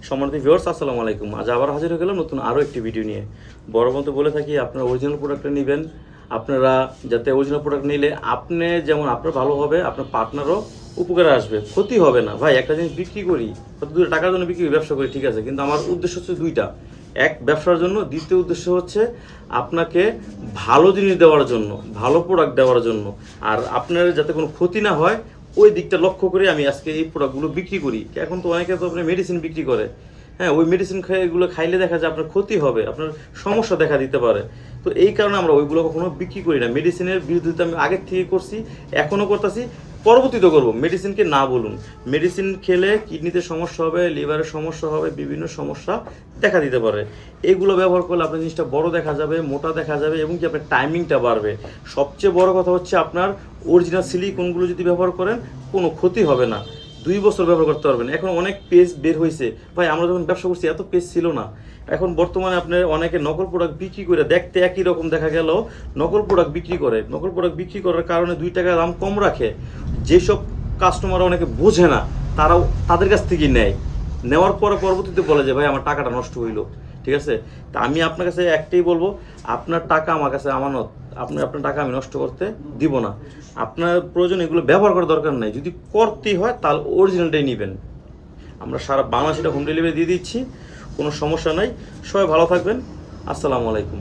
সম্মানিত ভিউয়ার্স, আসসালামু আলাইকুম। আজ আবার হাজির হয়ে গেলাম নতুন আরও একটি ভিডিও নিয়ে। বড় মতো বলে থাকি, আপনারা অরিজিনাল প্রোডাক্টটা নেবেন। আপনারা যাতে অরিজিনাল প্রোডাক্ট নিলে আপনি যেমন আপনার ভালো হবে, আপনার পার্টনারও উপকারে আসবে, ক্ষতি হবে না। ভাই একটা জিনিস বিক্রি করি, কত দূরে টাকার জন্য বিক্রি করি, ব্যবসা করি, ঠিক আছে, কিন্তু আমার উদ্দেশ্য হচ্ছে দুইটা। এক, ব্যবসার জন্য; দ্বিতীয় উদ্দেশ্য হচ্ছে আপনাকে ভালো জিনিস দেওয়ার জন্য, ভালো প্রোডাক্ট দেওয়ার জন্য। আর আপনার যাতে কোনো ক্ষতি না হয় ওই দিকটা লক্ষ্য করে আমি আজকে এই প্রোডাক্টগুলো বিক্রি করি। এখন তো অনেকে তো আপনার মেডিসিন বিক্রি করে, হ্যাঁ, ওই মেডিসিন এগুলো খাইলে দেখা যায় আপনার ক্ষতি হবে, আপনার সমস্যা দেখা দিতে পারে। তো এই কারণে আমরা ওইগুলো কখনো বিক্রি করি না। মেডিসিনের বিরোধিতা আমি আগের থেকে করছি, এখনও করতেছি, পরবর্তীতে করবো। মেডিসিনকে না বলুন। মেডিসিন খেলে কিডনিতে সমস্যা হবে, লিভারের সমস্যা হবে, বিভিন্ন সমস্যা দেখা দিতে পারে। এইগুলো ব্যবহার করলে আপনার জিনিসটা বড় দেখা যাবে, মোটা দেখা যাবে, এবং কি আপনার টাইমিংটা বাড়বে। সবচেয়ে বড় কথা হচ্ছে আপনার অরিজিনাল সিলিকনগুলো যদি ব্যবহার করেন কোনো ক্ষতি হবে না, 2 বছর ব্যবহার করতে পারবেন। এখন অনেক পেজ বের হয়েছে ভাই, আমরা যখন ব্যবসা করছি এত পেজ ছিল না। এখন বর্তমানে আপনার অনেকে নকল প্রোডাক্ট বিক্রি করে, দেখতে একই রকম দেখা গেল, নকল প্রোডাক্ট বিক্রি করে। নকল প্রোডাক্ট বিক্রি করার কারণে 2 টাকা দাম কম রাখে। যেসব কাস্টমার অনেকে বোঝে না, তারাও তাদের কাছ থেকেই নেয়। নেওয়ার পরে পরবর্তীতে বলে যে ভাই আমার টাকাটা নষ্ট হইলো। ঠিক আছে, তা আমি আপনার কাছে একটাই বলবো, আপনার টাকা আমার কাছে আমানত। আপনার টাকা আমি নষ্ট করতে দিব না। আপনার প্রয়োজন এগুলো ব্যবহার করার দরকার নেই। যদি করতেই হয় তাহলে অরিজিনালটাই নেবেন। আমরা সারা বাংলাদেশে হোম ডেলিভারি দিয়ে দিচ্ছি, কোনো সমস্যা নাই। সবাই ভালো থাকবেন। আসসালামু আলাইকুম।